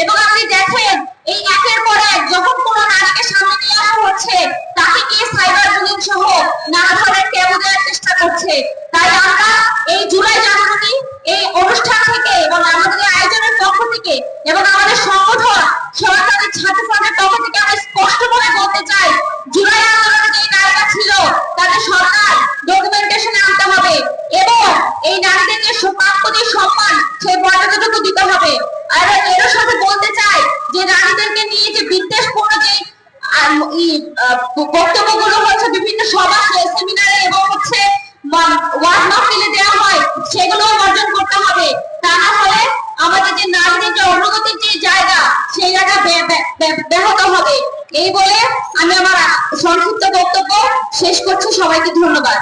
এবং আপনি দেখেন এই একের পর এক যখন কোনো নারীকে সামনে নিয়ে আসা হচ্ছে তাকে নিয়ে সাইবার বুলিং সহ নানা ধরনের ট্যাবু দেওয়ার চেষ্টা করছে। তাই আমরা এই জুলাই জানুয়ারি এই অনুষ্ঠান থেকে এবং আমাদের এই আয়োজনের পক্ষ থেকে এবং আমাদের সংগঠন সরকারি ছাত্র ফ্রন্টের পক্ষ থেকে আমরা স্পষ্টভাবে বলতে চাই, জুলাই আন্দোলনে যে নারীরা ছিল তাদের সরকার ডকুমেন্টেশনে আনতে হবে এবং এই নারীদেরকে প্রাপ্য যে সম্মান সেই মর্যাদাটুকু দিতে হবে। আর এর সাথে বলতে চাই যে নারীদেরকে নিয়ে যে বিদ্বেষপূর্ণ যে বক্তব্যগুলো হচ্ছে বিভিন্ন সভা সেমিনারে এবং হচ্ছে ওয়ার্ড মাহফিলে দেওয়া হয় সেগুলো বর্জন করতে হবে। তা না হলে আমাদের যে নারীদের যে অগ্রগতির যে জায়গা সেই জায়গা ব্যাহত হবে। এই বলে আমি আমার সংক্ষিপ্ত বক্তব্য শেষ করছি। সবাইকে ধন্যবাদ।